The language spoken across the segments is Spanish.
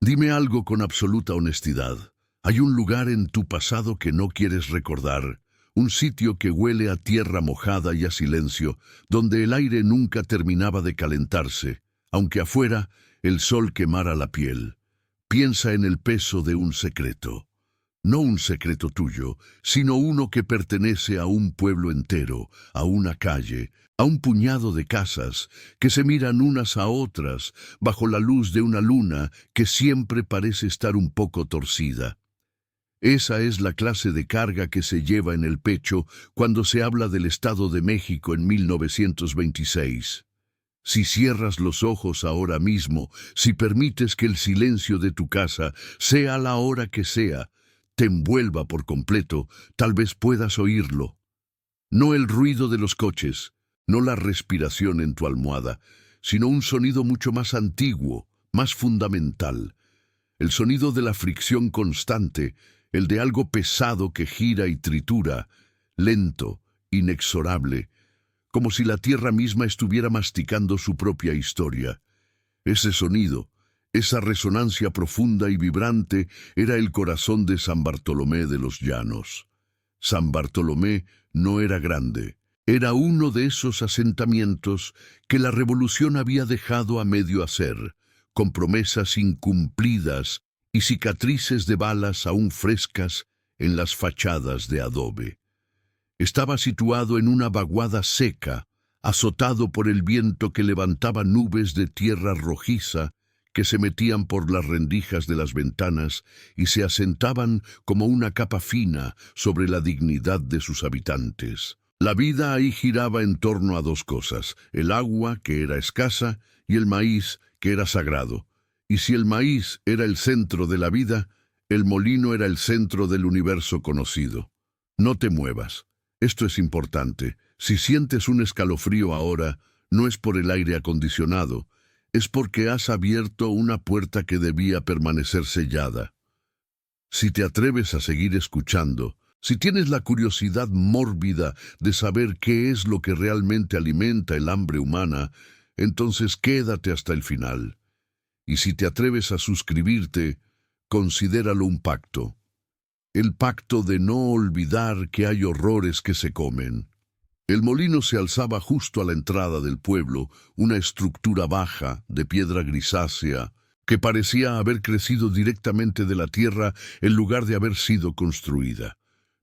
Dime algo con absoluta honestidad. ¿Hay un lugar en tu pasado que no quieres recordar? Un sitio que huele a tierra mojada y a silencio, donde el aire nunca terminaba de calentarse, aunque afuera el sol quemara la piel. Piensa en el peso de un secreto. No un secreto tuyo, sino uno que pertenece a un pueblo entero, a una calle, a un puñado de casas que se miran unas a otras bajo la luz de una luna que siempre parece estar un poco torcida. Esa es la clase de carga que se lleva en el pecho cuando se habla del Estado de México en 1926. Si cierras los ojos ahora mismo, si permites que el silencio de tu casa, sea la hora que sea, te envuelva por completo, tal vez puedas oírlo. No el ruido de los coches, no la respiración en tu almohada, sino un sonido mucho más antiguo, más fundamental. El sonido de la fricción constante, el de algo pesado que gira y tritura, lento, inexorable, como si la tierra misma estuviera masticando su propia historia. Ese sonido, esa resonancia profunda y vibrante, era el corazón de San Bartolomé de los Llanos. San Bartolomé no era grande, era uno de esos asentamientos que la revolución había dejado a medio hacer, con promesas incumplidas y cicatrices de balas aún frescas en las fachadas de adobe. Estaba situado en una vaguada seca, azotado por el viento que levantaba nubes de tierra rojiza que se metían por las rendijas de las ventanas y se asentaban como una capa fina sobre la dignidad de sus habitantes. La vida ahí giraba en torno a dos cosas: el agua, que era escasa, y el maíz, que era sagrado. Y si el maíz era el centro de la vida, el molino era el centro del universo conocido. No te muevas. Esto es importante. Si sientes un escalofrío ahora, no es por el aire acondicionado, es porque has abierto una puerta que debía permanecer sellada. Si te atreves a seguir escuchando, si tienes la curiosidad mórbida de saber qué es lo que realmente alimenta el hambre humana, entonces quédate hasta el final. Y si te atreves a suscribirte, considéralo un pacto. El pacto de no olvidar que hay horrores que se comen. El molino se alzaba justo a la entrada del pueblo, una estructura baja, de piedra grisácea, que parecía haber crecido directamente de la tierra en lugar de haber sido construida.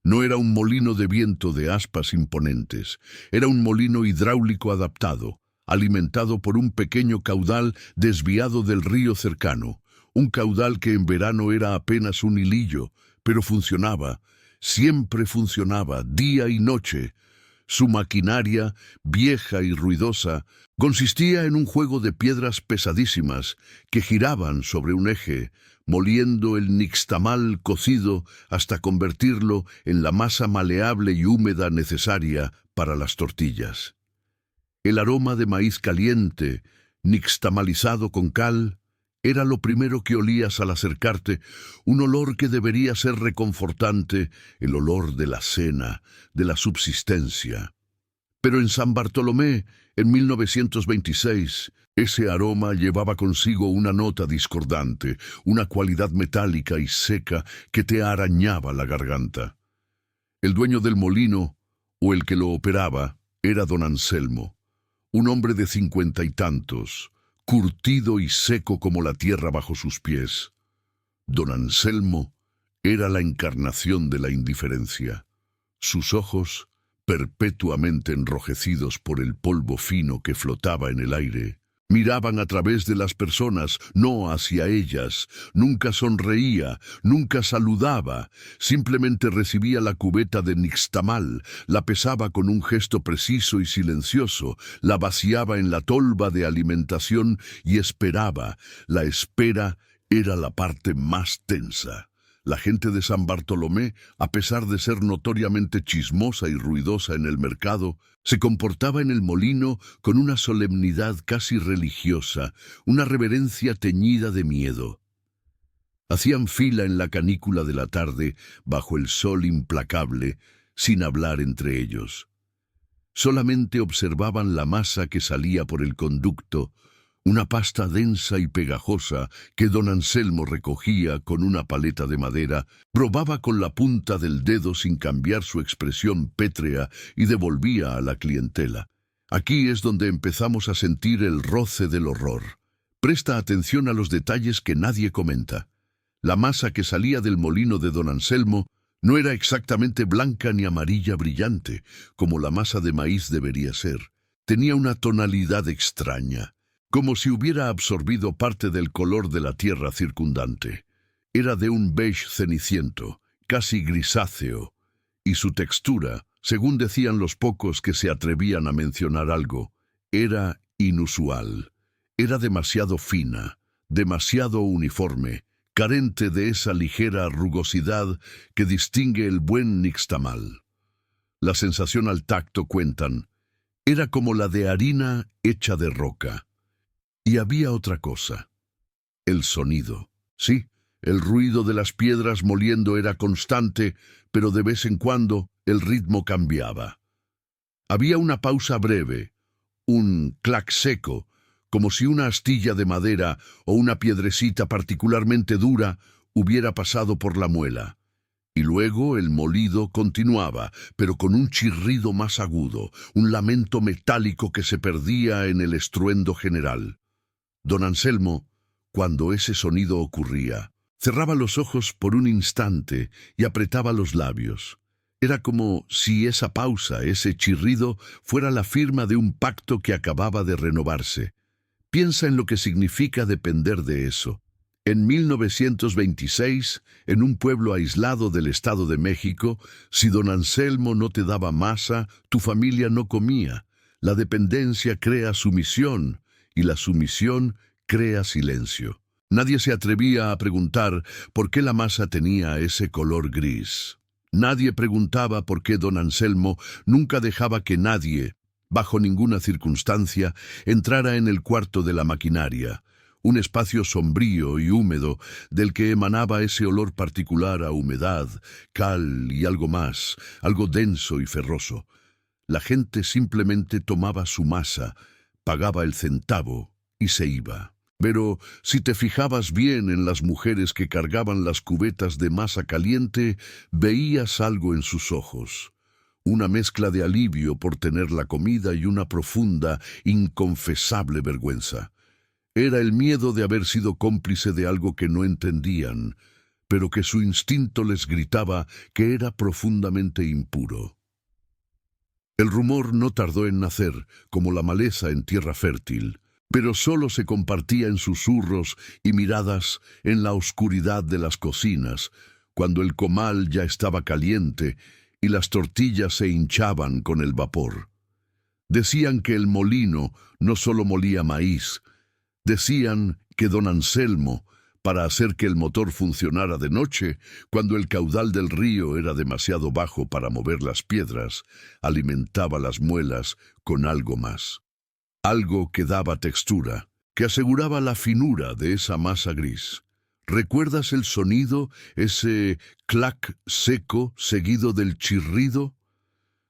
No era un molino de viento de aspas imponentes, era un molino hidráulico adaptado, alimentado por un pequeño caudal desviado del río cercano, un caudal que en verano era apenas un hilillo, pero funcionaba, siempre funcionaba, día y noche. Su maquinaria, vieja y ruidosa, consistía en un juego de piedras pesadísimas que giraban sobre un eje, moliendo el nixtamal cocido hasta convertirlo en la masa maleable y húmeda necesaria para las tortillas. El aroma de maíz caliente, nixtamalizado con cal, era lo primero que olías al acercarte, un olor que debería ser reconfortante, el olor de la cena, de la subsistencia. Pero en San Bartolomé, en 1926, ese aroma llevaba consigo una nota discordante, una cualidad metálica y seca que te arañaba la garganta. El dueño del molino, o el que lo operaba, era don Anselmo, un hombre de 50 y tantos, curtido y seco como la tierra bajo sus pies. Don Anselmo era la encarnación de la indiferencia. Sus ojos, perpetuamente enrojecidos por el polvo fino que flotaba en el aire, miraban a través de las personas, no hacia ellas. Nunca sonreía, nunca saludaba, simplemente recibía la cubeta de nixtamal, la pesaba con un gesto preciso y silencioso, la vaciaba en la tolva de alimentación y esperaba. La espera era la parte más tensa. La gente de San Bartolomé, a pesar de ser notoriamente chismosa y ruidosa en el mercado, se comportaba en el molino con una solemnidad casi religiosa, una reverencia teñida de miedo. Hacían fila en la canícula de la tarde, bajo el sol implacable, sin hablar entre ellos. Solamente observaban la masa que salía por el conducto, una pasta densa y pegajosa que don Anselmo recogía con una paleta de madera, probaba con la punta del dedo sin cambiar su expresión pétrea y devolvía a la clientela. Aquí es donde empezamos a sentir el roce del horror. Presta atención a los detalles que nadie comenta. La masa que salía del molino de don Anselmo no era exactamente blanca ni amarilla brillante, como la masa de maíz debería ser. Tenía una tonalidad extraña, como si hubiera absorbido parte del color de la tierra circundante. Era de un beige ceniciento, casi grisáceo, y su textura, según decían los pocos que se atrevían a mencionar algo, era inusual. Era demasiado fina, demasiado uniforme, carente de esa ligera rugosidad que distingue el buen nixtamal. La sensación al tacto, cuentan, era como la de harina hecha de roca. Y había otra cosa, el sonido. Sí, el ruido de las piedras moliendo era constante, pero de vez en cuando el ritmo cambiaba. Había una pausa breve, un clac seco, como si una astilla de madera o una piedrecita particularmente dura hubiera pasado por la muela. Y luego el molido continuaba, pero con un chirrido más agudo, un lamento metálico que se perdía en el estruendo general. Don Anselmo, cuando ese sonido ocurría, cerraba los ojos por un instante y apretaba los labios. Era como si esa pausa, ese chirrido, fuera la firma de un pacto que acababa de renovarse. Piensa en lo que significa depender de eso. En 1926, en un pueblo aislado del Estado de México, si don Anselmo no te daba masa, tu familia no comía. La dependencia crea sumisión, y la sumisión crea silencio. Nadie se atrevía a preguntar por qué la masa tenía ese color gris. Nadie preguntaba por qué don Anselmo nunca dejaba que nadie, bajo ninguna circunstancia, entrara en el cuarto de la maquinaria, un espacio sombrío y húmedo del que emanaba ese olor particular a humedad, cal y algo más, algo denso y ferroso. La gente simplemente tomaba su masa, pagaba el centavo y se iba. Pero si te fijabas bien en las mujeres que cargaban las cubetas de masa caliente, veías algo en sus ojos. Una mezcla de alivio por tener la comida y una profunda, inconfesable vergüenza. Era el miedo de haber sido cómplice de algo que no entendían, pero que su instinto les gritaba que era profundamente impuro. El rumor no tardó en nacer, como la maleza en tierra fértil, pero solo se compartía en susurros y miradas en la oscuridad de las cocinas, cuando el comal ya estaba caliente y las tortillas se hinchaban con el vapor. Decían que el molino no solo molía maíz, decían que don Anselmo, para hacer que el motor funcionara de noche, cuando el caudal del río era demasiado bajo para mover las piedras, alimentaba las muelas con algo más. Algo que daba textura, que aseguraba la finura de esa masa gris. ¿Recuerdas el sonido, ese clac seco seguido del chirrido?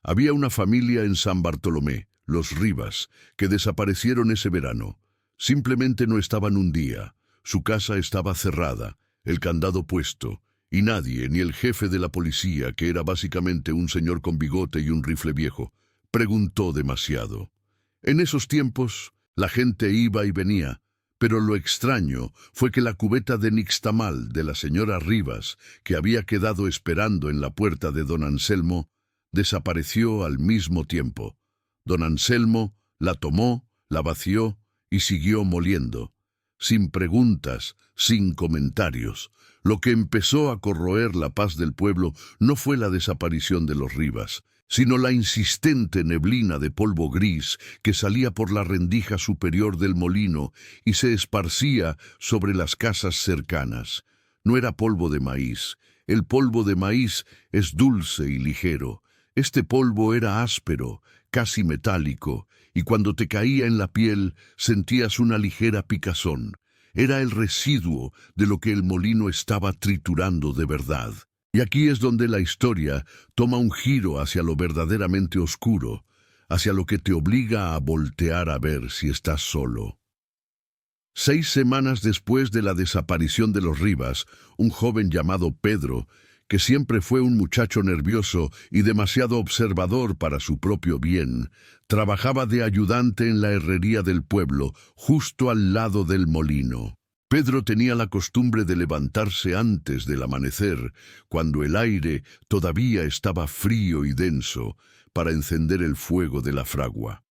Había una familia en San Bartolomé, los Rivas, que desaparecieron ese verano. Simplemente no estaban un día. Su casa estaba cerrada, el candado puesto, y nadie, ni el jefe de la policía, que era básicamente un señor con bigote y un rifle viejo, preguntó demasiado. En esos tiempos, la gente iba y venía, pero lo extraño fue que la cubeta de nixtamal de la señora Rivas, que había quedado esperando en la puerta de don Anselmo, desapareció al mismo tiempo. Don Anselmo la tomó, la vació y siguió moliendo, sin preguntas, sin comentarios. Lo que empezó a corroer la paz del pueblo no fue la desaparición de los Rivas, sino la insistente neblina de polvo gris que salía por la rendija superior del molino y se esparcía sobre las casas cercanas. No era polvo de maíz. El polvo de maíz es dulce y ligero. Este polvo era áspero, casi metálico, y cuando te caía en la piel sentías una ligera picazón. Era el residuo de lo que el molino estaba triturando de verdad. Y aquí es donde la historia toma un giro hacia lo verdaderamente oscuro, hacia lo que te obliga a voltear a ver si estás solo. 6 semanas después de la desaparición de los Rivas, un joven llamado Pedro, que siempre fue un muchacho nervioso y demasiado observador para su propio bien, trabajaba de ayudante en la herrería del pueblo, justo al lado del molino. Pedro tenía la costumbre de levantarse antes del amanecer, cuando el aire todavía estaba frío y denso, para encender el fuego de la fragua.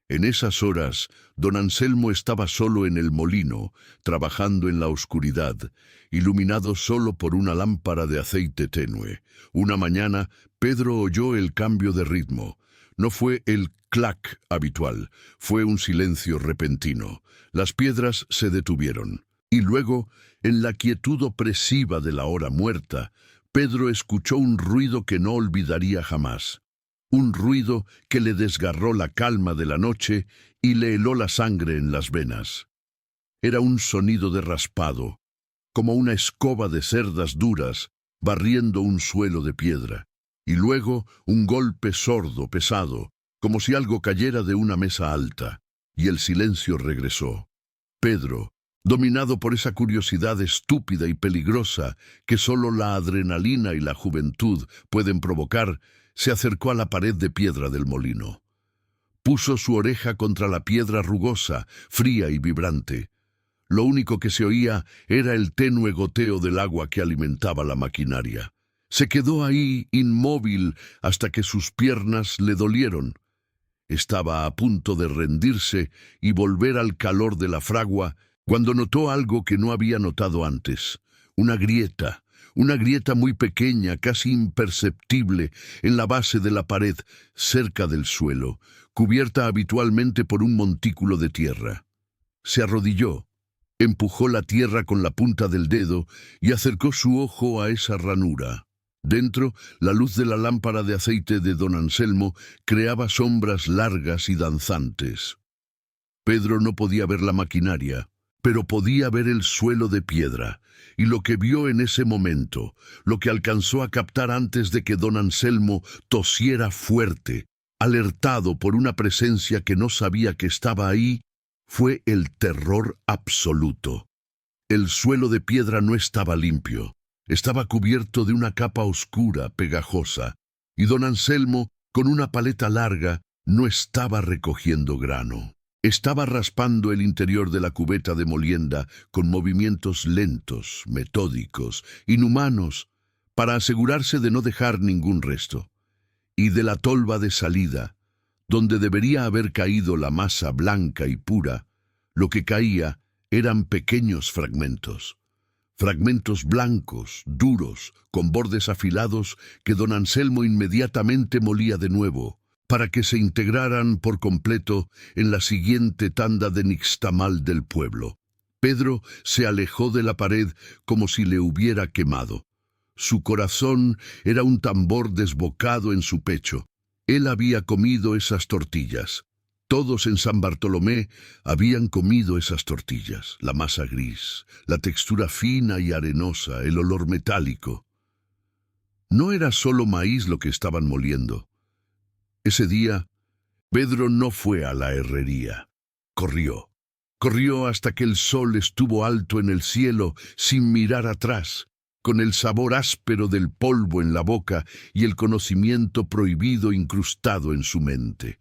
En esas horas, don Anselmo estaba solo en el molino, trabajando en la oscuridad, iluminado solo por una lámpara de aceite tenue. Una mañana, Pedro oyó el cambio de ritmo. No fue el clac habitual, fue un silencio repentino. Las piedras se detuvieron. Y luego, en la quietud opresiva de la hora muerta, Pedro escuchó un ruido que no olvidaría jamás. Un ruido que le desgarró la calma de la noche y le heló la sangre en las venas. Era un sonido de raspado, como una escoba de cerdas duras barriendo un suelo de piedra, y luego un golpe sordo, pesado, como si algo cayera de una mesa alta, y el silencio regresó. Pedro, dominado por esa curiosidad estúpida y peligrosa que solo la adrenalina y la juventud pueden provocar, se acercó a la pared de piedra del molino. Puso su oreja contra la piedra rugosa, fría y vibrante. Lo único que se oía era el tenue goteo del agua que alimentaba la maquinaria. Se quedó ahí, inmóvil, hasta que sus piernas le dolieron. Estaba a punto de rendirse y volver al calor de la fragua, cuando notó algo que no había notado antes: una grieta muy pequeña, casi imperceptible, en la base de la pared, cerca del suelo, cubierta habitualmente por un montículo de tierra. Se arrodilló, empujó la tierra con la punta del dedo y acercó su ojo a esa ranura. Dentro, la luz de la lámpara de aceite de don Anselmo creaba sombras largas y danzantes. Pedro no podía ver la maquinaria, pero podía ver el suelo de piedra, y lo que vio en ese momento, lo que alcanzó a captar antes de que don Anselmo tosiera fuerte, alertado por una presencia que no sabía que estaba ahí, fue el terror absoluto. El suelo de piedra no estaba limpio, estaba cubierto de una capa oscura, pegajosa, y don Anselmo, con una paleta larga, no estaba recogiendo grano. Estaba raspando el interior de la cubeta de molienda con movimientos lentos, metódicos, inhumanos, para asegurarse de no dejar ningún resto. Y de la tolva de salida, donde debería haber caído la masa blanca y pura, lo que caía eran pequeños fragmentos. Fragmentos blancos, duros, con bordes afilados que don Anselmo inmediatamente molía de nuevo, para que se integraran por completo en la siguiente tanda de nixtamal del pueblo. Pedro se alejó de la pared como si le hubiera quemado. Su corazón era un tambor desbocado en su pecho. Él había comido esas tortillas. Todos en San Bartolomé habían comido esas tortillas, la masa gris, la textura fina y arenosa, el olor metálico. No era solo maíz lo que estaban moliendo. Ese día, Pedro no fue a la herrería. Corrió. Corrió hasta que el sol estuvo alto en el cielo sin mirar atrás, con el sabor áspero del polvo en la boca y el conocimiento prohibido incrustado en su mente.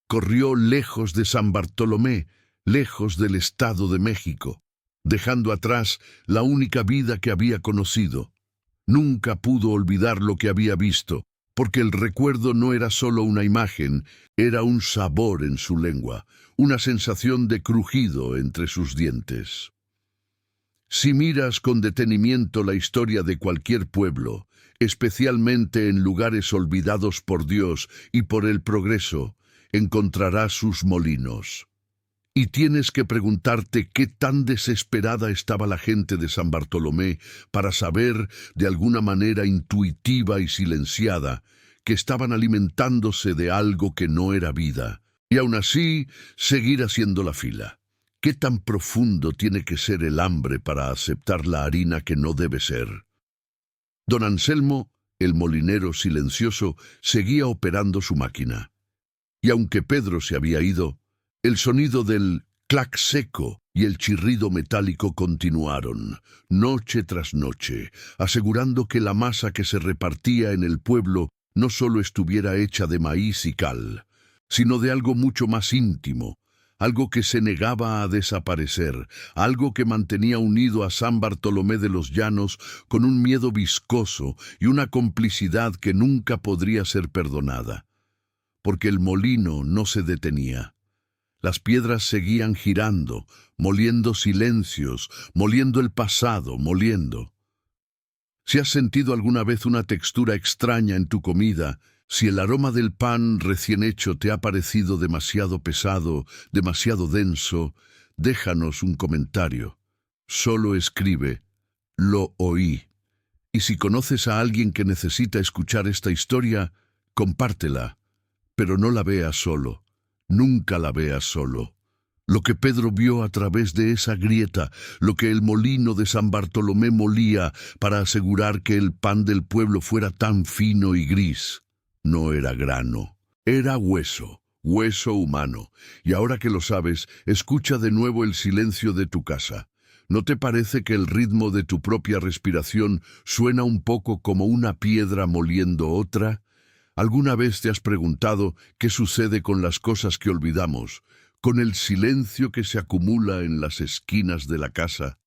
Corrió lejos de San Bartolomé, lejos del Estado de México, dejando atrás la única vida que había conocido. Nunca pudo olvidar lo que había visto, porque el recuerdo no era solo una imagen, era un sabor en su lengua, una sensación de crujido entre sus dientes. Si miras con detenimiento la historia de cualquier pueblo, especialmente en lugares olvidados por Dios y por el progreso, encontrarás sus molinos. Y tienes que preguntarte qué tan desesperada estaba la gente de San Bartolomé para saber, de alguna manera intuitiva y silenciada, que estaban alimentándose de algo que no era vida, y aún así seguir haciendo la fila. ¿Qué tan profundo tiene que ser el hambre para aceptar la harina que no debe ser? Don Anselmo, el molinero silencioso, seguía operando su máquina. Y aunque Pedro se había ido, el sonido del clac seco y el chirrido metálico continuaron, noche tras noche, asegurando que la masa que se repartía en el pueblo no solo estuviera hecha de maíz y cal, sino de algo mucho más íntimo, algo que se negaba a desaparecer, algo que mantenía unido a San Bartolomé de los Llanos con un miedo viscoso y una complicidad que nunca podría ser perdonada. Porque el molino no se detenía. Las piedras seguían girando, moliendo silencios, moliendo el pasado, moliendo. Si has sentido alguna vez una textura extraña en tu comida, si el aroma del pan recién hecho te ha parecido demasiado pesado, demasiado denso, déjanos un comentario. Solo escribe, lo oí. Y si conoces a alguien que necesita escuchar esta historia, compártela, pero no la veas solo. Nunca la veas solo. Lo que Pedro vio a través de esa grieta, lo que el molino de San Bartolomé molía para asegurar que el pan del pueblo fuera tan fino y gris, no era grano, era hueso, hueso humano. Y ahora que lo sabes, escucha de nuevo el silencio de tu casa. ¿No te parece que el ritmo de tu propia respiración suena un poco como una piedra moliendo otra? ¿Alguna vez te has preguntado qué sucede con las cosas que olvidamos, con el silencio que se acumula en las esquinas de la casa?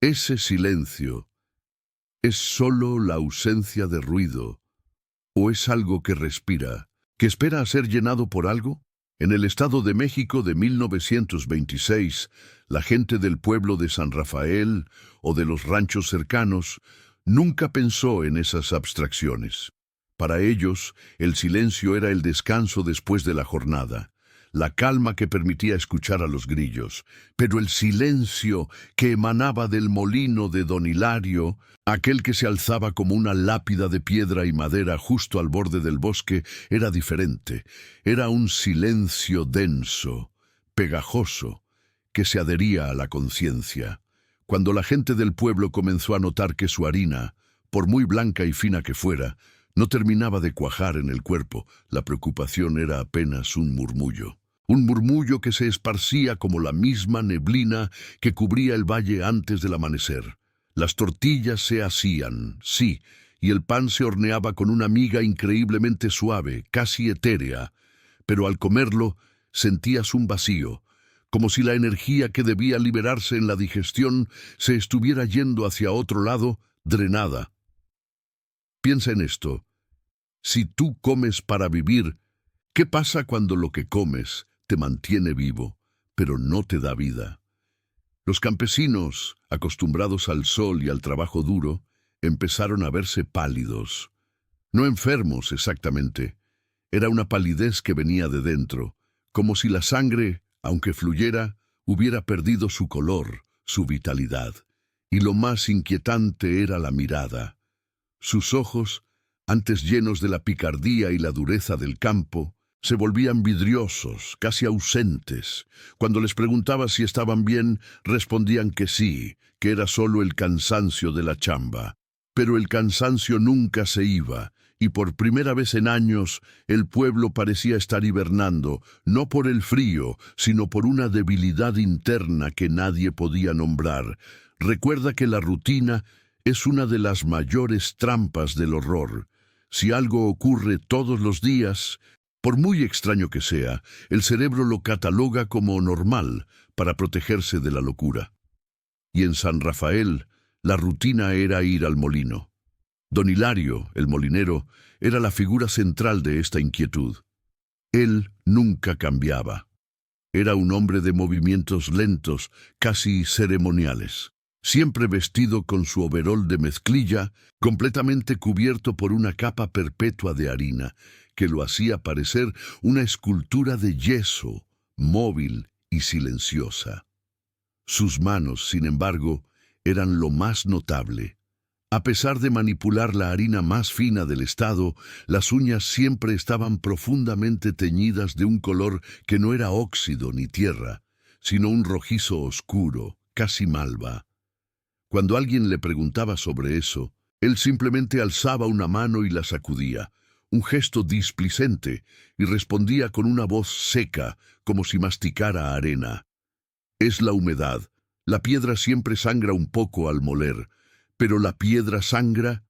Ese silencio es solo la ausencia de ruido, o es algo que respira, que espera a ser llenado por algo. En el Estado de México de 1926, la gente del pueblo de San Rafael o de los ranchos cercanos nunca pensó en esas abstracciones. Para ellos, el silencio era el descanso después de la jornada, la calma que permitía escuchar a los grillos, pero el silencio que emanaba del molino de don Hilario, aquel que se alzaba como una lápida de piedra y madera justo al borde del bosque, era diferente. Era un silencio denso, pegajoso, que se adhería a la conciencia. Cuando la gente del pueblo comenzó a notar que su harina, por muy blanca y fina que fuera, no terminaba de cuajar en el cuerpo, la preocupación era apenas un murmullo que se esparcía como la misma neblina que cubría el valle antes del amanecer. Las tortillas se hacían, sí, y el pan se horneaba con una miga increíblemente suave, casi etérea, pero al comerlo sentías un vacío, como si la energía que debía liberarse en la digestión se estuviera yendo hacia otro lado, drenada. Piensa en esto. Si tú comes para vivir, ¿qué pasa cuando lo que comes te mantiene vivo, pero no te da vida? Los campesinos, acostumbrados al sol y al trabajo duro, empezaron a verse pálidos. No enfermos exactamente. Era una palidez que venía de dentro, como si la sangre, aunque fluyera, hubiera perdido su color, su vitalidad. Y lo más inquietante era la mirada. Sus ojos, antes llenos de la picardía y la dureza del campo, se volvían vidriosos, casi ausentes. Cuando les preguntaba si estaban bien, respondían que sí, que era solo el cansancio de la chamba. Pero el cansancio nunca se iba, y por primera vez en años el pueblo parecía estar hibernando, no por el frío, sino por una debilidad interna que nadie podía nombrar. Recuerda que la rutina es una de las mayores trampas del horror. Si algo ocurre todos los días, por muy extraño que sea, el cerebro lo cataloga como normal para protegerse de la locura. Y en San Rafael, la rutina era ir al molino. Don Hilario, el molinero, era la figura central de esta inquietud. Él nunca cambiaba. Era un hombre de movimientos lentos, casi ceremoniales. Siempre vestido con su overol de mezclilla, completamente cubierto por una capa perpetua de harina, que lo hacía parecer una escultura de yeso, móvil y silenciosa. Sus manos, sin embargo, eran lo más notable. A pesar de manipular la harina más fina del estado, las uñas siempre estaban profundamente teñidas de un color que no era óxido ni tierra, sino un rojizo oscuro, casi malva. Cuando alguien le preguntaba sobre eso, él simplemente alzaba una mano y la sacudía, un gesto displicente, y respondía con una voz seca, como si masticara arena. Es la humedad. La piedra siempre sangra un poco al moler, pero ¿la piedra sangra?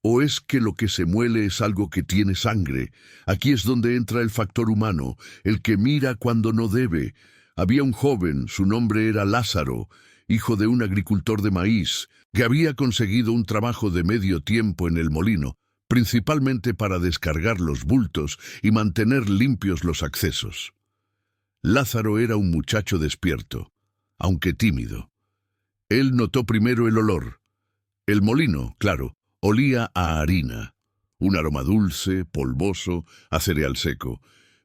¿O es que lo que se muele es algo que tiene sangre? Aquí es donde entra el factor humano, el que mira cuando no debe. Había un joven, su nombre era Lázaro, hijo de un agricultor de maíz, que había conseguido un trabajo de medio tiempo en el molino, principalmente para descargar los bultos y mantener limpios los accesos. Lázaro era un muchacho despierto, aunque tímido. Él notó primero el olor. El molino, claro, olía a harina, un aroma dulce, polvoso, a cereal seco.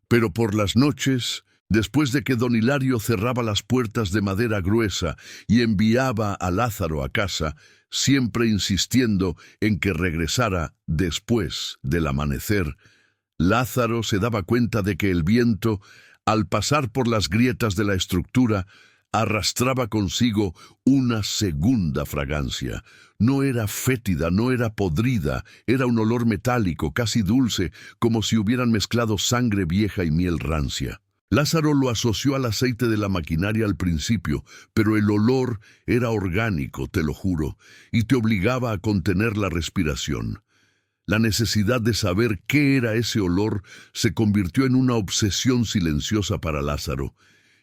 Pero por las noches, después de que don Hilario cerraba las puertas de madera gruesa y enviaba a Lázaro a casa, siempre insistiendo en que regresara después del amanecer, Lázaro se daba cuenta de que el viento, al pasar por las grietas de la estructura, arrastraba consigo una segunda fragancia. No era fétida, no era podrida, era un olor metálico, casi dulce, como si hubieran mezclado sangre vieja y miel rancia. Lázaro lo asoció al aceite de la maquinaria al principio, pero el olor era orgánico, te lo juro, y te obligaba a contener la respiración. La necesidad de saber qué era ese olor se convirtió en una obsesión silenciosa para Lázaro.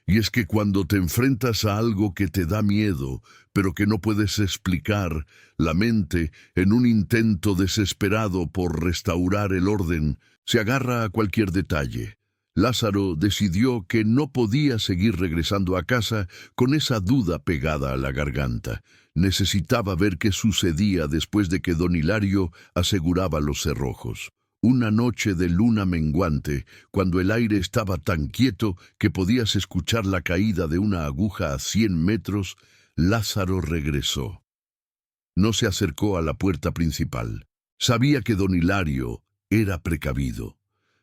Y es que cuando te enfrentas a algo que te da miedo, pero que no puedes explicar, la mente, en un intento desesperado por restaurar el orden, se agarra a cualquier detalle. Lázaro decidió que no podía seguir regresando a casa con esa duda pegada a la garganta. Necesitaba ver qué sucedía después de que don Hilario aseguraba los cerrojos. Una noche de luna menguante, cuando el aire estaba tan quieto que podías escuchar la caída de una aguja a 100 metros, Lázaro regresó. No se acercó a la puerta principal. Sabía que don Hilario era precavido.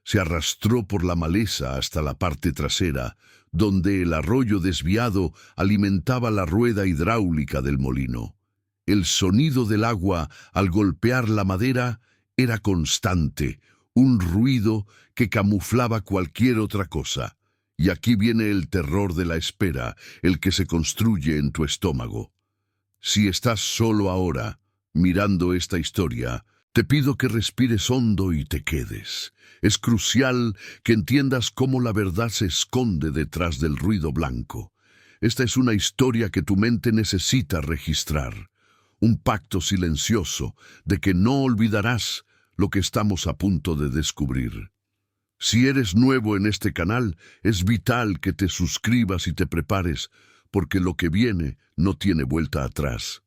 Se arrastró por la maleza hasta la parte trasera, donde el arroyo desviado alimentaba la rueda hidráulica del molino. El sonido del agua al golpear la madera era constante, un ruido que camuflaba cualquier otra cosa. Y aquí viene el terror de la espera, el que se construye en tu estómago. Si estás solo ahora, mirando esta historia, te pido que respires hondo y te quedes. Es crucial que entiendas cómo la verdad se esconde detrás del ruido blanco. Esta es una historia que tu mente necesita registrar. Un pacto silencioso de que no olvidarás lo que estamos a punto de descubrir. Si eres nuevo en este canal, es vital que te suscribas y te prepares, porque lo que viene no tiene vuelta atrás.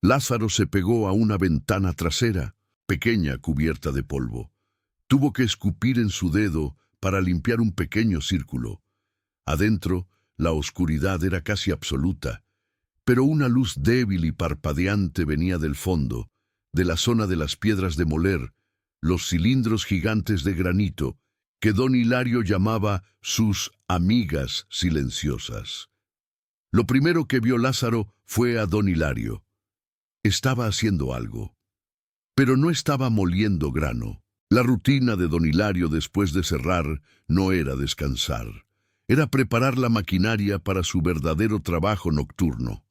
Lázaro se pegó a una ventana trasera, pequeña, cubierta de polvo. Tuvo que escupir en su dedo para limpiar un pequeño círculo. Adentro, la oscuridad era casi absoluta, pero una luz débil y parpadeante venía del fondo, de la zona de las piedras de moler, los cilindros gigantes de granito, que don Hilario llamaba sus amigas silenciosas. Lo primero que vio Lázaro fue a don Hilario. Estaba haciendo algo, pero no estaba moliendo grano. La rutina de don Hilario después de cerrar no era descansar, era preparar la maquinaria para su verdadero trabajo nocturno.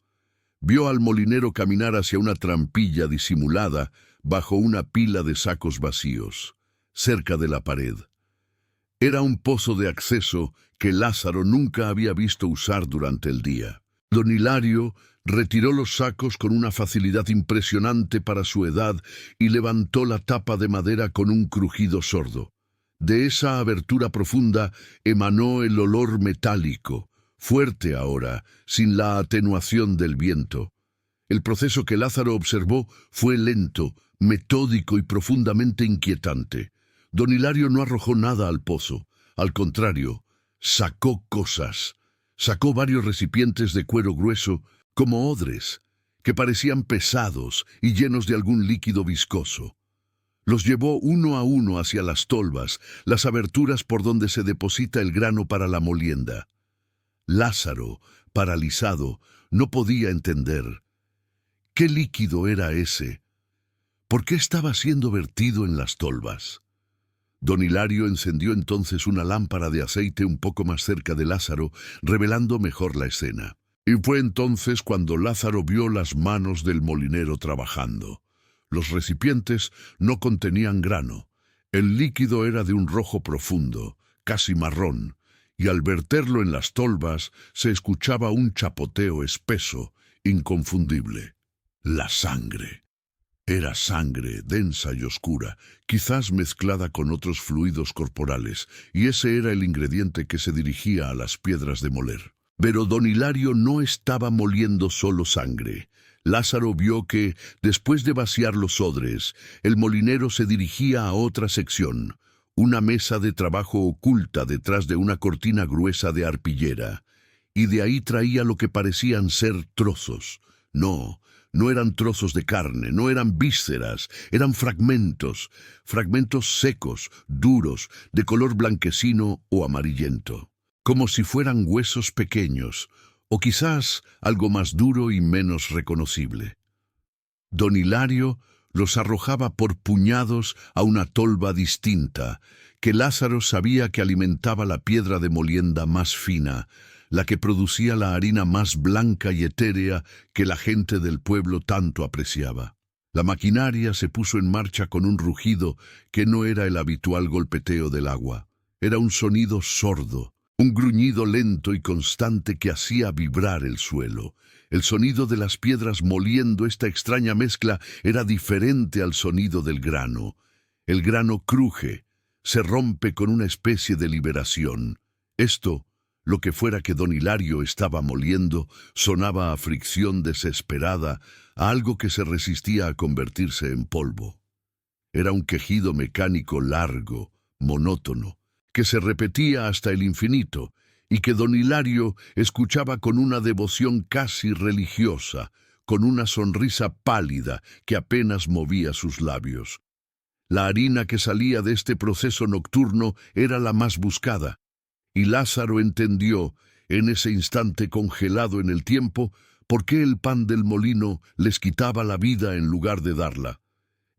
Vio al molinero caminar hacia una trampilla disimulada bajo una pila de sacos vacíos, cerca de la pared. Era un pozo de acceso que Lázaro nunca había visto usar durante el día. Don Hilario retiró los sacos con una facilidad impresionante para su edad y levantó la tapa de madera con un crujido sordo. De esa abertura profunda emanó el olor metálico, fuerte ahora, sin la atenuación del viento. El proceso que Lázaro observó fue lento, metódico y profundamente inquietante. Don Hilario no arrojó nada al pozo. Al contrario, sacó cosas. Sacó varios recipientes de cuero grueso, como odres, que parecían pesados y llenos de algún líquido viscoso. Los llevó uno a uno hacia las tolvas, las aberturas por donde se deposita el grano para la molienda. Lázaro, paralizado, no podía entender. ¿Qué líquido era ese? ¿Por qué estaba siendo vertido en las tolvas? Don Hilario encendió entonces una lámpara de aceite un poco más cerca de Lázaro, revelando mejor la escena. Y fue entonces cuando Lázaro vio las manos del molinero trabajando. Los recipientes no contenían grano. El líquido era de un rojo profundo, casi marrón, y al verterlo en las tolvas se escuchaba un chapoteo espeso, inconfundible. La sangre. Era sangre densa y oscura, quizás mezclada con otros fluidos corporales, y ese era el ingrediente que se dirigía a las piedras de moler. Pero don Hilario no estaba moliendo solo sangre. Lázaro vio que, después de vaciar los odres, el molinero se dirigía a otra sección, una mesa de trabajo oculta detrás de una cortina gruesa de arpillera, y de ahí traía lo que parecían ser trozos. No eran trozos de carne, no eran vísceras, eran fragmentos secos, duros, de color blanquecino o amarillento, como si fueran huesos pequeños, o quizás algo más duro y menos reconocible. Don Hilario los arrojaba por puñados a una tolva distinta, que Lázaro sabía que alimentaba la piedra de molienda más fina, la que producía la harina más blanca y etérea que la gente del pueblo tanto apreciaba. La maquinaria se puso en marcha con un rugido que no era el habitual golpeteo del agua. Era un sonido sordo, un gruñido lento y constante que hacía vibrar el suelo. El sonido de las piedras moliendo esta extraña mezcla era diferente al sonido del grano. El grano cruje, se rompe con una especie de liberación. Esto, lo que fuera que don Hilario estaba moliendo, sonaba a fricción desesperada, a algo que se resistía a convertirse en polvo. Era un quejido mecánico largo, monótono, que se repetía hasta el infinito, y que don Hilario escuchaba con una devoción casi religiosa, con una sonrisa pálida que apenas movía sus labios. La harina que salía de este proceso nocturno era la más buscada, y Lázaro entendió, en ese instante congelado en el tiempo, por qué el pan del molino les quitaba la vida en lugar de darla.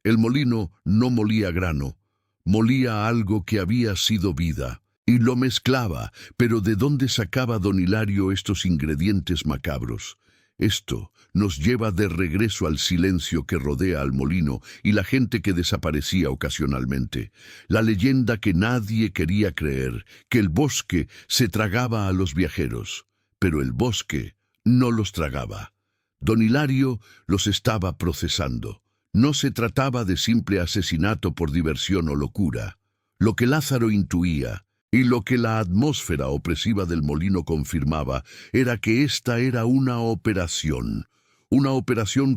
El molino no molía grano, molía algo que había sido vida, y lo mezclaba. Pero ¿de dónde sacaba don Hilario estos ingredientes macabros? Esto nos lleva de regreso al silencio que rodea al molino y la gente que desaparecía ocasionalmente. La leyenda que nadie quería creer, que el bosque se tragaba a los viajeros, pero el bosque no los tragaba. Don Hilario los estaba procesando. No se trataba de simple asesinato por diversión o locura. Lo que Lázaro intuía, y lo que la atmósfera opresiva del molino confirmaba, era que esta era una operación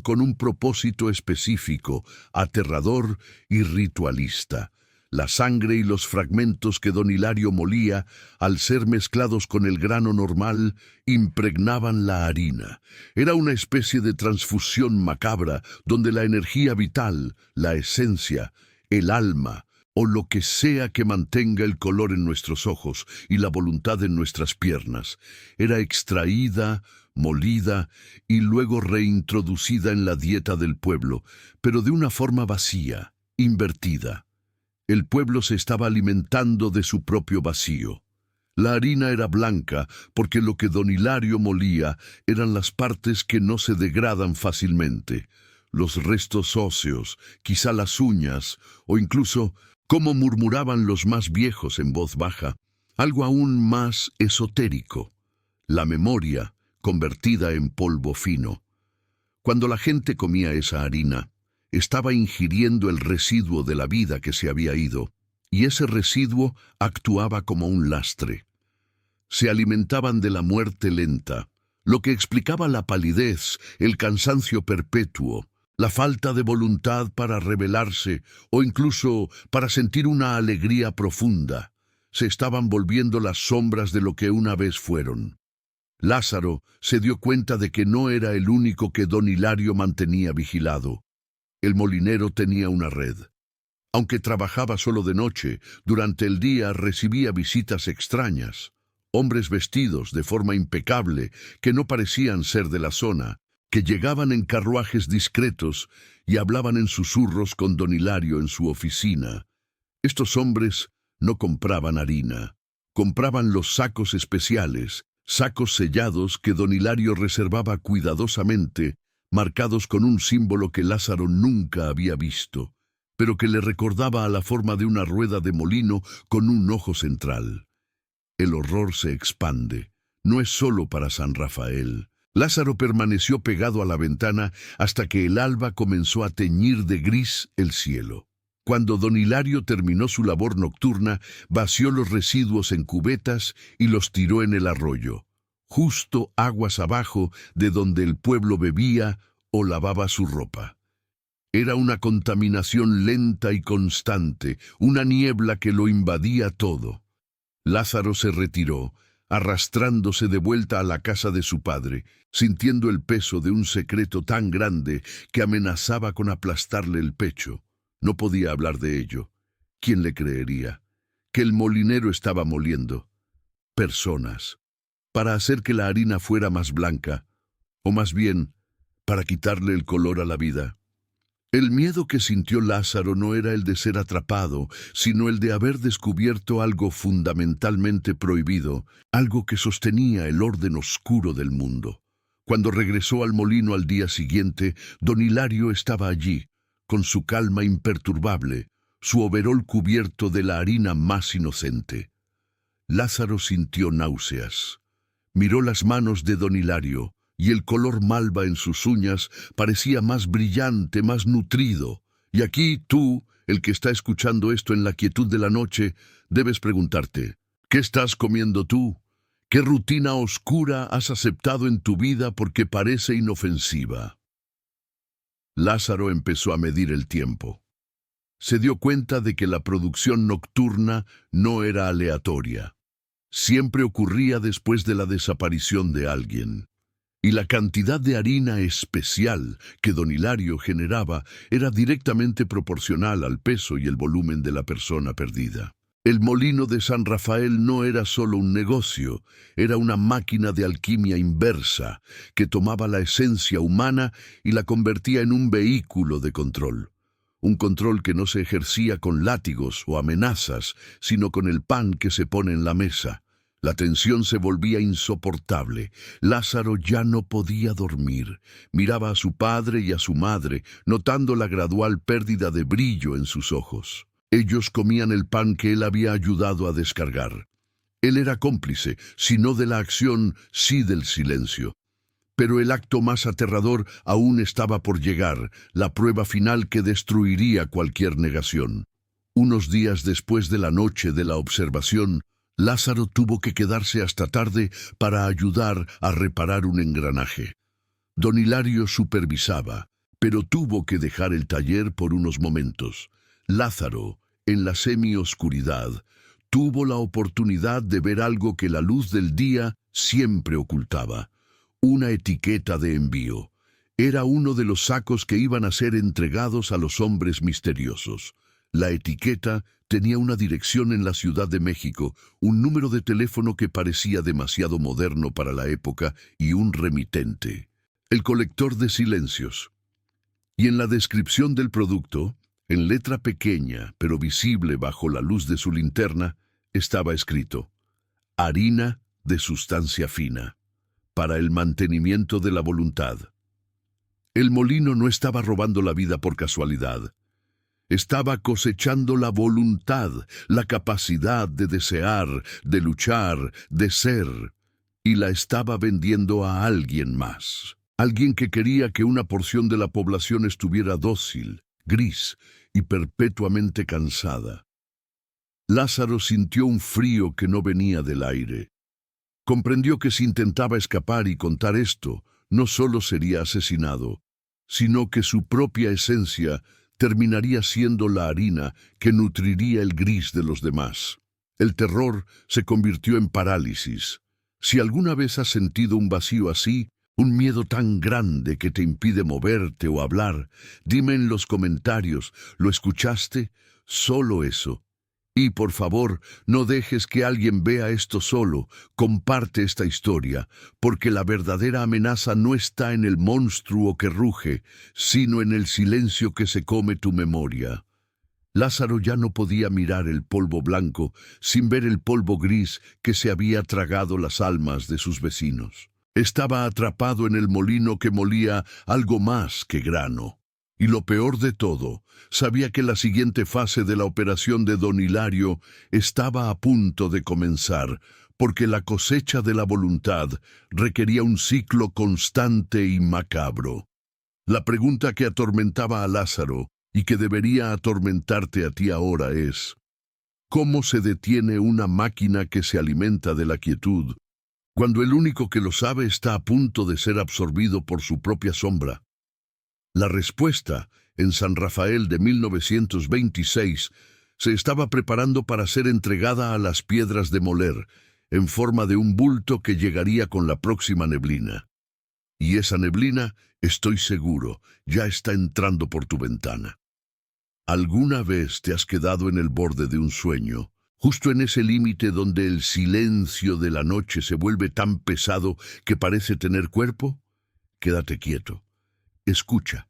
con un propósito específico, aterrador y ritualista. La sangre y los fragmentos que don Hilario molía, al ser mezclados con el grano normal, impregnaban la harina. Era una especie de transfusión macabra, donde la energía vital, la esencia, el alma, o lo que sea que mantenga el color en nuestros ojos y la voluntad en nuestras piernas, era extraída, molida y luego reintroducida en la dieta del pueblo, pero de una forma vacía, invertida. El pueblo se estaba alimentando de su propio vacío. La harina era blanca porque lo que don Hilario molía eran las partes que no se degradan fácilmente, los restos óseos, quizá las uñas, o incluso, como murmuraban los más viejos en voz baja, algo aún más esotérico, la memoria convertida en polvo fino. Cuando la gente comía esa harina, estaba ingiriendo el residuo de la vida que se había ido, y ese residuo actuaba como un lastre. Se alimentaban de la muerte lenta, lo que explicaba la palidez, el cansancio perpetuo, la falta de voluntad para rebelarse o incluso para sentir una alegría profunda. Se estaban volviendo las sombras de lo que una vez fueron. Lázaro se dio cuenta de que no era el único que don Hilario mantenía vigilado. El molinero tenía una red. Aunque trabajaba solo de noche, durante el día recibía visitas extrañas. Hombres vestidos de forma impecable, que no parecían ser de la zona, que llegaban en carruajes discretos y hablaban en susurros con don Hilario en su oficina. Estos hombres no compraban harina, compraban los sacos especiales, sacos sellados que don Hilario reservaba cuidadosamente, marcados con un símbolo que Lázaro nunca había visto, pero que le recordaba a la forma de una rueda de molino con un ojo central. El horror se expande. No es solo para San Rafael. Lázaro permaneció pegado a la ventana hasta que el alba comenzó a teñir de gris el cielo. Cuando don Hilario terminó su labor nocturna, vació los residuos en cubetas y los tiró en el arroyo, justo aguas abajo de donde el pueblo bebía o lavaba su ropa. Era una contaminación lenta y constante, una niebla que lo invadía todo. Lázaro se retiró, arrastrándose de vuelta a la casa de su padre, sintiendo el peso de un secreto tan grande que amenazaba con aplastarle el pecho. No podía hablar de ello. ¿Quién le creería? Que el molinero estaba moliendo personas para hacer que la harina fuera más blanca, o más bien, para quitarle el color a la vida. El miedo que sintió Lázaro no era el de ser atrapado, sino el de haber descubierto algo fundamentalmente prohibido, algo que sostenía el orden oscuro del mundo. Cuando regresó al molino al día siguiente, don Hilario estaba allí, con su calma imperturbable, su overol cubierto de la harina más inocente. Lázaro sintió náuseas. Miró las manos de don Hilario, y el color malva en sus uñas parecía más brillante, más nutrido. Y aquí tú, el que está escuchando esto en la quietud de la noche, debes preguntarte, ¿qué estás comiendo tú? ¿Qué rutina oscura has aceptado en tu vida porque parece inofensiva? Lázaro empezó a medir el tiempo. Se dio cuenta de que la producción nocturna no era aleatoria. Siempre ocurría después de la desaparición de alguien. Y la cantidad de harina especial que don Hilario generaba era directamente proporcional al peso y el volumen de la persona perdida. El molino de San Rafael no era solo un negocio, era una máquina de alquimia inversa que tomaba la esencia humana y la convertía en un vehículo de control. Un control que no se ejercía con látigos o amenazas, sino con el pan que se pone en la mesa. La tensión se volvía insoportable. Lázaro ya no podía dormir. Miraba a su padre y a su madre, notando la gradual pérdida de brillo en sus ojos. Ellos comían el pan que él había ayudado a descargar. Él era cómplice, si no de la acción, sí del silencio. Pero el acto más aterrador aún estaba por llegar, la prueba final que destruiría cualquier negación. Unos días después de la noche de la observación, Lázaro tuvo que quedarse hasta tarde para ayudar a reparar un engranaje. Don Hilario supervisaba, pero tuvo que dejar el taller por unos momentos. Lázaro, en la semioscuridad, tuvo la oportunidad de ver algo que la luz del día siempre ocultaba: una etiqueta de envío. Era uno de los sacos que iban a ser entregados a los hombres misteriosos. La etiqueta tenía una dirección en la Ciudad de México, un número de teléfono que parecía demasiado moderno para la época y un remitente: el colector de silencios. Y en la descripción del producto, en letra pequeña pero visible bajo la luz de su linterna, estaba escrito: harina de sustancia fina, para el mantenimiento de la voluntad. El molino no estaba robando la vida por casualidad. Estaba cosechando la voluntad, la capacidad de desear, de luchar, de ser, y la estaba vendiendo a alguien más. Alguien que quería que una porción de la población estuviera dócil, gris y perpetuamente cansada. Lázaro sintió un frío que no venía del aire. Comprendió que si intentaba escapar y contar esto, no solo sería asesinado, sino que su propia esencia terminaría siendo la harina que nutriría el gris de los demás. El terror se convirtió en parálisis. Si alguna vez has sentido un vacío así, un miedo tan grande que te impide moverte o hablar, dime en los comentarios, ¿lo escuchaste? Solo eso. Y por favor, no dejes que alguien vea esto solo. Comparte esta historia, porque la verdadera amenaza no está en el monstruo que ruge, sino en el silencio que se come tu memoria. Lázaro ya no podía mirar el polvo blanco sin ver el polvo gris que se había tragado las almas de sus vecinos. Estaba atrapado en el molino que molía algo más que grano. Y lo peor de todo, sabía que la siguiente fase de la operación de don Hilario estaba a punto de comenzar, porque la cosecha de la voluntad requería un ciclo constante y macabro. La pregunta que atormentaba a Lázaro y que debería atormentarte a ti ahora es: ¿cómo se detiene una máquina que se alimenta de la quietud, cuando el único que lo sabe está a punto de ser absorbido por su propia sombra? La respuesta, en San Rafael de 1926, se estaba preparando para ser entregada a las piedras de moler, en forma de un bulto que llegaría con la próxima neblina. Y esa neblina, estoy seguro, ya está entrando por tu ventana. ¿Alguna vez te has quedado en el borde de un sueño, justo en ese límite donde el silencio de la noche se vuelve tan pesado que parece tener cuerpo? Quédate quieto. Escucha.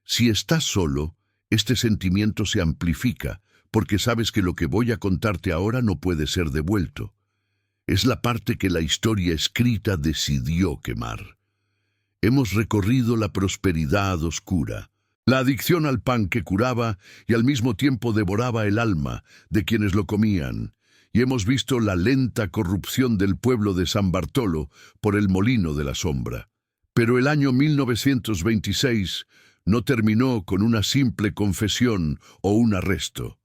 Si estás solo, este sentimiento se amplifica, porque sabes que lo que voy a contarte ahora no puede ser devuelto. Es la parte que la historia escrita decidió quemar. Hemos recorrido la prosperidad oscura, la adicción al pan que curaba y al mismo tiempo devoraba el alma de quienes lo comían, y hemos visto la lenta corrupción del pueblo de San Bartolo por el molino de la sombra. Pero el año 1926 no terminó con una simple confesión o un arresto.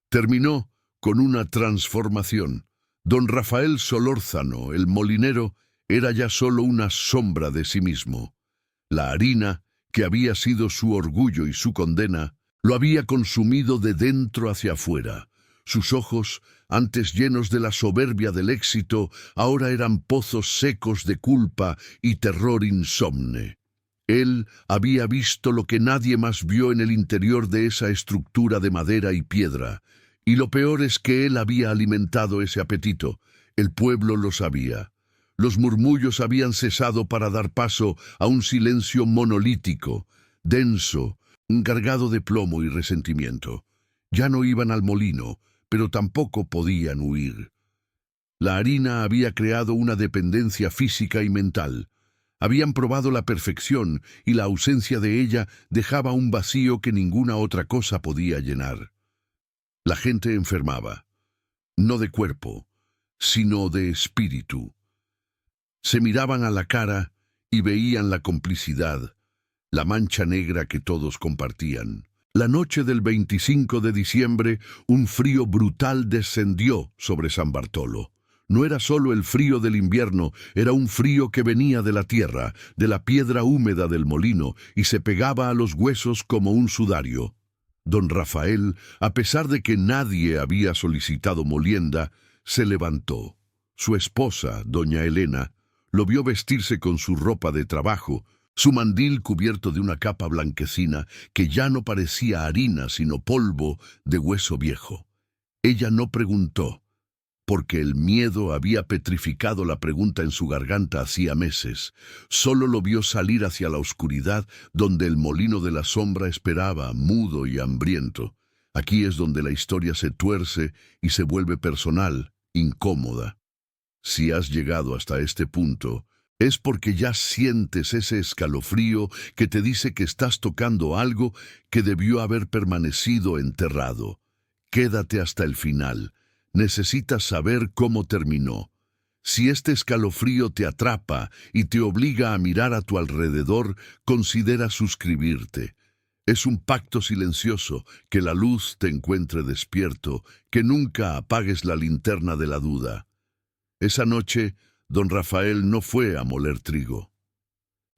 Terminó con una transformación. Don Rafael Solórzano, el molinero, era ya solo una sombra de sí mismo. La harina, que había sido su orgullo y su condena, lo había consumido de dentro hacia afuera. Sus ojos, antes llenos de la soberbia del éxito, ahora eran pozos secos de culpa y terror insomne. Él había visto lo que nadie más vio en el interior de esa estructura de madera y piedra, y lo peor es que él había alimentado ese apetito. El pueblo lo sabía. Los murmullos habían cesado para dar paso a un silencio monolítico, denso, cargado de plomo y resentimiento. Ya no iban al molino, pero tampoco podían huir. La harina había creado una dependencia física y mental. Habían probado la perfección y la ausencia de ella dejaba un vacío que ninguna otra cosa podía llenar. La gente enfermaba, no de cuerpo, sino de espíritu. Se miraban a la cara y veían la complicidad, la mancha negra que todos compartían. La noche del 25 de diciembre, un frío brutal descendió sobre San Bartolo. No era solo el frío del invierno, era un frío que venía de la tierra, de la piedra húmeda del molino, y se pegaba a los huesos como un sudario. Don Rafael, a pesar de que nadie había solicitado molienda, se levantó. Su esposa, doña Elena, lo vio vestirse con su ropa de trabajo, su mandil cubierto de una capa blanquecina que ya no parecía harina sino polvo de hueso viejo. Ella no preguntó, porque el miedo había petrificado la pregunta en su garganta hacía meses. Solo lo vio salir hacia la oscuridad donde el molino de la sombra esperaba, mudo y hambriento. Aquí es donde la historia se tuerce y se vuelve personal, incómoda. Si has llegado hasta este punto, es porque ya sientes ese escalofrío que te dice que estás tocando algo que debió haber permanecido enterrado. Quédate hasta el final. Necesitas saber cómo terminó. Si este escalofrío te atrapa y te obliga a mirar a tu alrededor, considera suscribirte. Es un pacto silencioso, que la luz te encuentre despierto, que nunca apagues la linterna de la duda. Esa noche, don Rafael no fue a moler trigo.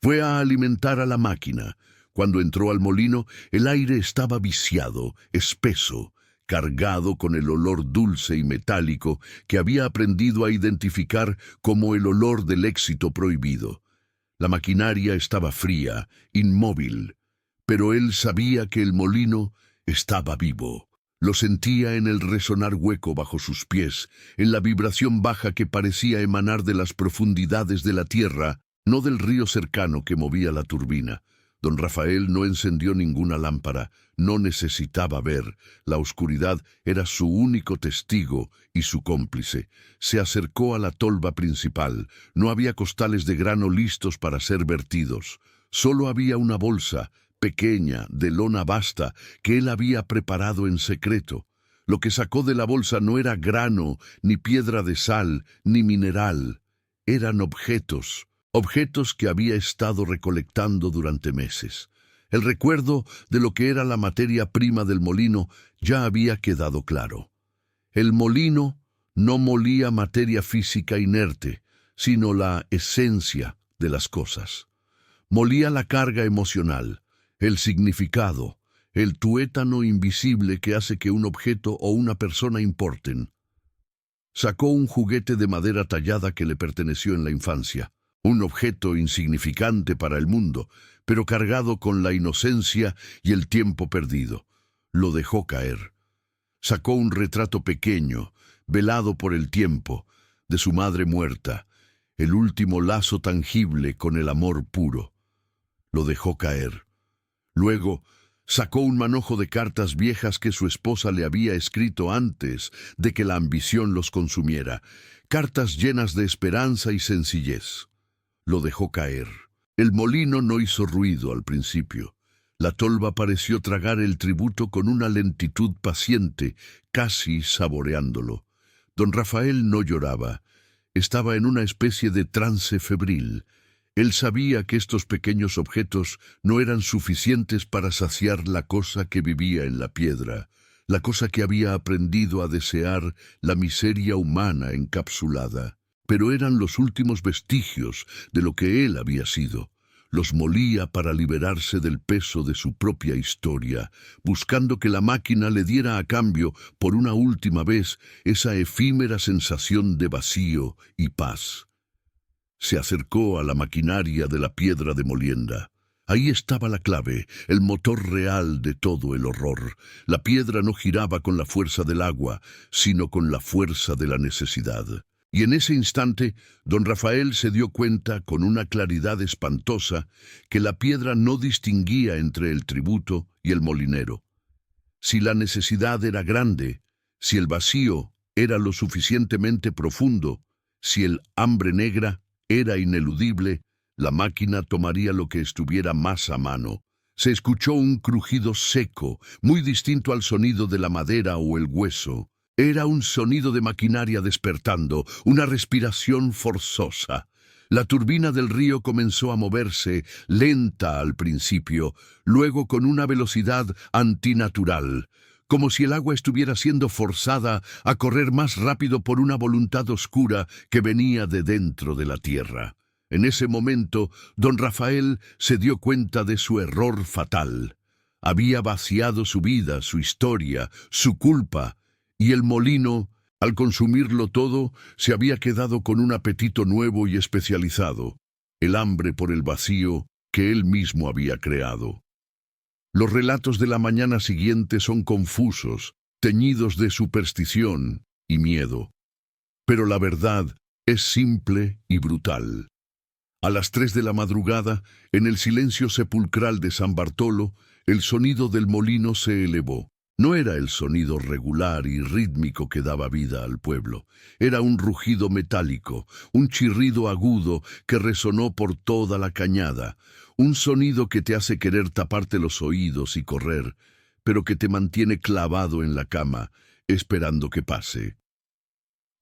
Fue a alimentar a la máquina. Cuando entró al molino, el aire estaba viciado, espeso, cargado con el olor dulce y metálico que había aprendido a identificar como el olor del éxito prohibido. La maquinaria estaba fría, inmóvil, pero él sabía que el molino estaba vivo. Lo sentía en el resonar hueco bajo sus pies, en la vibración baja que parecía emanar de las profundidades de la tierra, no del río cercano que movía la turbina. Don Rafael no encendió ninguna lámpara, no necesitaba ver. La oscuridad era su único testigo y su cómplice. Se acercó a la tolva principal. No había costales de grano listos para ser vertidos. Solo había una bolsa, pequeña, de lona basta, que él había preparado en secreto. Lo que sacó de la bolsa no era grano, ni piedra de sal, ni mineral. Eran objetos que había estado recolectando durante meses. El recuerdo de lo que era la materia prima del molino ya había quedado claro. El molino no molía materia física inerte, sino la esencia de las cosas. Molía la carga emocional, el significado, el tuétano invisible que hace que un objeto o una persona importen. Sacó un juguete de madera tallada que le perteneció en la infancia. Un objeto insignificante para el mundo, pero cargado con la inocencia y el tiempo perdido. Lo dejó caer. Sacó un retrato pequeño, velado por el tiempo, de su madre muerta, el último lazo tangible con el amor puro. Lo dejó caer. Luego, sacó un manojo de cartas viejas que su esposa le había escrito antes de que la ambición los consumiera, cartas llenas de esperanza y sencillez. Lo dejó caer. El molino no hizo ruido al principio. La tolva pareció tragar el tributo con una lentitud paciente, casi saboreándolo. Don Rafael no lloraba. Estaba en una especie de trance febril. Él sabía que estos pequeños objetos no eran suficientes para saciar la cosa que vivía en la piedra, la cosa que había aprendido a desear, la miseria humana encapsulada. Pero eran los últimos vestigios de lo que él había sido. Los molía para liberarse del peso de su propia historia, buscando que la máquina le diera a cambio, por una última vez, esa efímera sensación de vacío y paz. Se acercó a la maquinaria de la piedra de molienda. Ahí estaba la clave, el motor real de todo el horror. La piedra no giraba con la fuerza del agua, sino con la fuerza de la necesidad. Y en ese instante, don Rafael se dio cuenta, con una claridad espantosa, que la piedra no distinguía entre el tributo y el molinero. Si la necesidad era grande, si el vacío era lo suficientemente profundo, si el hambre negra era ineludible, la máquina tomaría lo que estuviera más a mano. Se escuchó un crujido seco, muy distinto al sonido de la madera o el hueso. Era un sonido de maquinaria despertando, una respiración forzosa. La turbina del río comenzó a moverse, lenta al principio, luego con una velocidad antinatural, como si el agua estuviera siendo forzada a correr más rápido por una voluntad oscura que venía de dentro de la tierra. En ese momento, don Rafael se dio cuenta de su error fatal. Había vaciado su vida, su historia, su culpa, y el molino, al consumirlo todo, se había quedado con un apetito nuevo y especializado, el hambre por el vacío que él mismo había creado. Los relatos de la mañana siguiente son confusos, teñidos de superstición y miedo. Pero la verdad es simple y brutal. A las 3 de la madrugada, en el silencio sepulcral de San Bartolo, el sonido del molino se elevó. No era el sonido regular y rítmico que daba vida al pueblo. Era un rugido metálico, un chirrido agudo que resonó por toda la cañada. Un sonido que te hace querer taparte los oídos y correr, pero que te mantiene clavado en la cama, esperando que pase.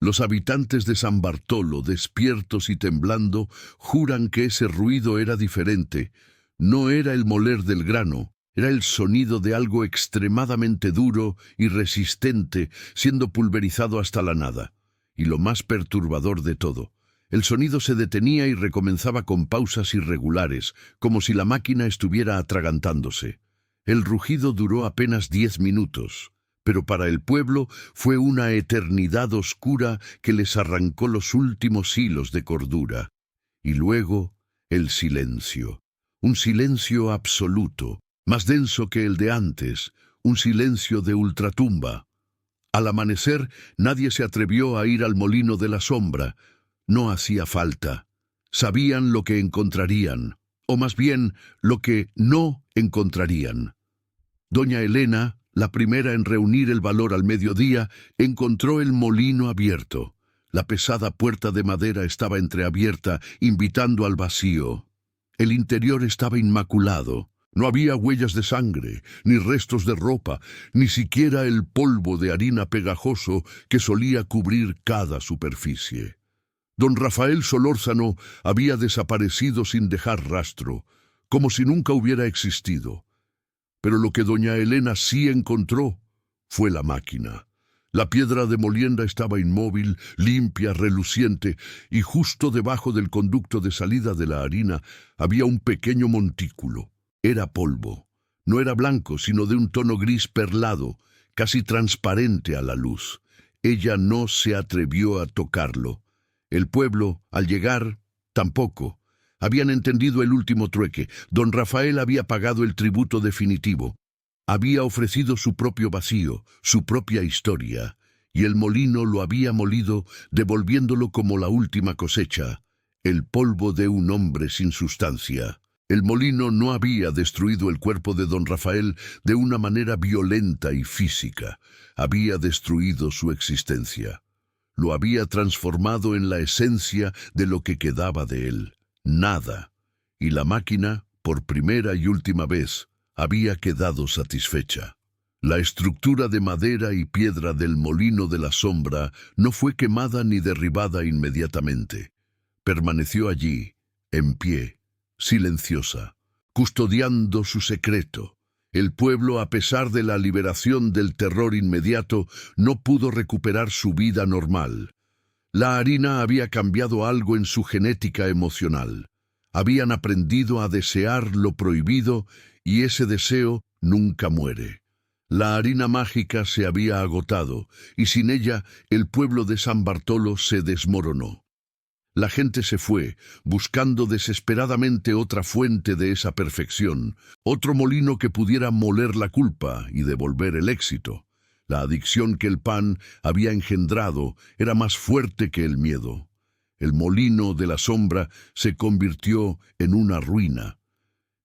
Los habitantes de San Bartolo, despiertos y temblando, juran que ese ruido era diferente. No era el moler del grano. Era el sonido de algo extremadamente duro y resistente, siendo pulverizado hasta la nada. Y lo más perturbador de todo, el sonido se detenía y recomenzaba con pausas irregulares, como si la máquina estuviera atragantándose. El rugido duró apenas 10 minutos, pero para el pueblo fue una eternidad oscura que les arrancó los últimos hilos de cordura. Y luego, el silencio. Un silencio absoluto, más denso que el de antes, un silencio de ultratumba. Al amanecer, nadie se atrevió a ir al molino de la sombra. No hacía falta. Sabían lo que encontrarían: o más bien lo que no encontrarían. Doña Elena, la primera en reunir el valor al mediodía, encontró el molino abierto. La pesada puerta de madera estaba entreabierta, invitando al vacío. El interior estaba inmaculado. No había huellas de sangre, ni restos de ropa, ni siquiera el polvo de harina pegajoso que solía cubrir cada superficie. Don Rafael Solórzano había desaparecido sin dejar rastro, como si nunca hubiera existido. Pero lo que doña Elena sí encontró fue la máquina. La piedra de molienda estaba inmóvil, limpia, reluciente, y justo debajo del conducto de salida de la harina había un pequeño montículo. Era polvo. No era blanco, sino de un tono gris perlado, casi transparente a la luz. Ella no se atrevió a tocarlo. El pueblo, al llegar, tampoco. Habían entendido el último trueque. Don Rafael había pagado el tributo definitivo. Había ofrecido su propio vacío, su propia historia, y el molino lo había molido, devolviéndolo como la última cosecha, el polvo de un hombre sin sustancia. El molino no había destruido el cuerpo de don Rafael de una manera violenta y física. Había destruido su existencia. Lo había transformado en la esencia de lo que quedaba de él. Nada. Y la máquina, por primera y última vez, había quedado satisfecha. La estructura de madera y piedra del molino de la sombra no fue quemada ni derribada inmediatamente. Permaneció allí, en pie, silenciosa, custodiando su secreto. El pueblo, a pesar de la liberación del terror inmediato, no pudo recuperar su vida normal. La harina había cambiado algo en su genética emocional. Habían aprendido a desear lo prohibido y ese deseo nunca muere. La harina mágica se había agotado y sin ella el pueblo de San Bartolo se desmoronó. La gente se fue, buscando desesperadamente otra fuente de esa perfección, otro molino que pudiera moler la culpa y devolver el éxito. La adicción que el pan había engendrado era más fuerte que el miedo. El molino de la sombra se convirtió en una ruina.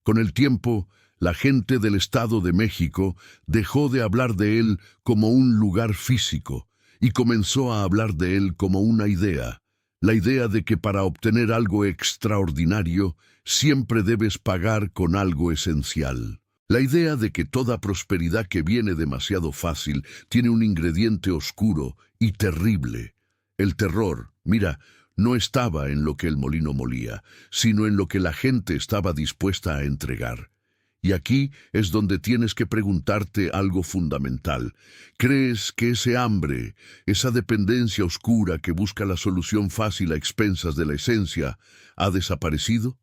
Con el tiempo, la gente del Estado de México dejó de hablar de él como un lugar físico y comenzó a hablar de él como una idea. La idea de que para obtener algo extraordinario siempre debes pagar con algo esencial. La idea de que toda prosperidad que viene demasiado fácil tiene un ingrediente oscuro y terrible. El terror, mira, no estaba en lo que el molino molía, sino en lo que la gente estaba dispuesta a entregar. Y aquí es donde tienes que preguntarte algo fundamental. ¿Crees que ese hambre, esa dependencia oscura que busca la solución fácil a expensas de la esencia, ha desaparecido?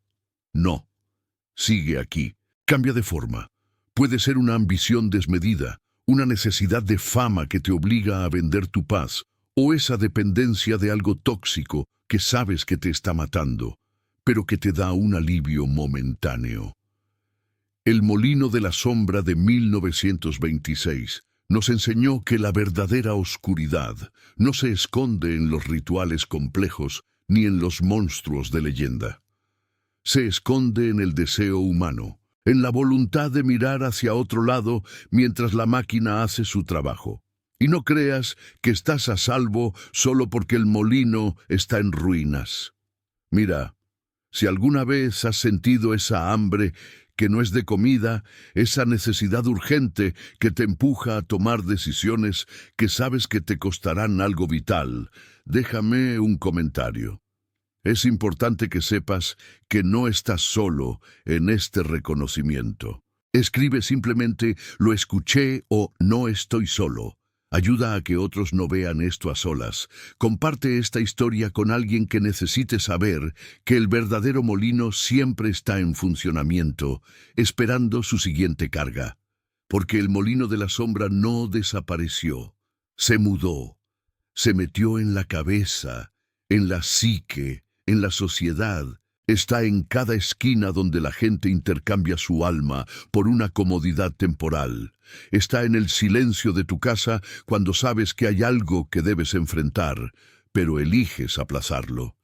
No. Sigue aquí. Cambia de forma. Puede ser una ambición desmedida, una necesidad de fama que te obliga a vender tu paz, o esa dependencia de algo tóxico que sabes que te está matando, pero que te da un alivio momentáneo. El molino de la sombra de 1926 nos enseñó que la verdadera oscuridad no se esconde en los rituales complejos ni en los monstruos de leyenda. Se esconde en el deseo humano, en la voluntad de mirar hacia otro lado mientras la máquina hace su trabajo. Y no creas que estás a salvo solo porque el molino está en ruinas. Mira, si alguna vez has sentido esa hambre que no es de comida, esa necesidad urgente que te empuja a tomar decisiones que sabes que te costarán algo vital, déjame un comentario. Es importante que sepas que no estás solo en este reconocimiento. Escribe simplemente «lo escuché» o «no estoy solo». Ayuda a que otros no vean esto a solas. Comparte esta historia con alguien que necesite saber que el verdadero molino siempre está en funcionamiento, esperando su siguiente carga. Porque el molino de la sombra no desapareció, se mudó, se metió en la cabeza, en la psique, en la sociedad. Está en cada esquina donde la gente intercambia su alma por una comodidad temporal. Está en el silencio de tu casa cuando sabes que hay algo que debes enfrentar, pero eliges aplazarlo.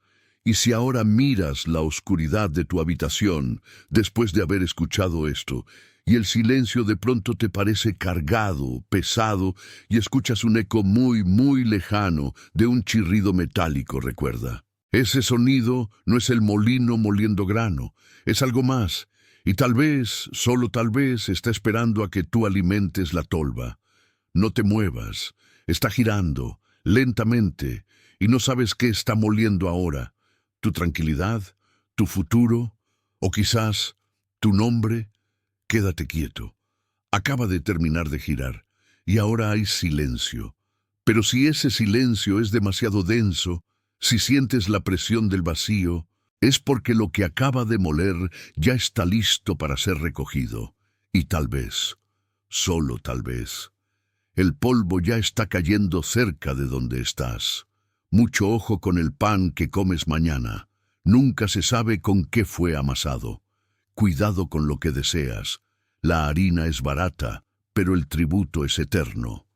Y si ahora miras la oscuridad de tu habitación después de haber escuchado esto, y el silencio de pronto te parece cargado, pesado, y escuchas un eco muy, muy lejano de un chirrido metálico, recuerda. Ese sonido no es el molino moliendo grano, es algo más, y tal vez, solo tal vez, está esperando a que tú alimentes la tolva. No te muevas, está girando, lentamente, y no sabes qué está moliendo ahora. Tu tranquilidad, tu futuro, o quizás tu nombre. Quédate quieto. Acaba de terminar de girar, y ahora hay silencio. Pero si ese silencio es demasiado denso, si sientes la presión del vacío, es porque lo que acaba de moler ya está listo para ser recogido. Y tal vez, solo tal vez, el polvo ya está cayendo cerca de donde estás. Mucho ojo con el pan que comes mañana. Nunca se sabe con qué fue amasado. Cuidado con lo que deseas. La harina es barata, pero el tributo es eterno.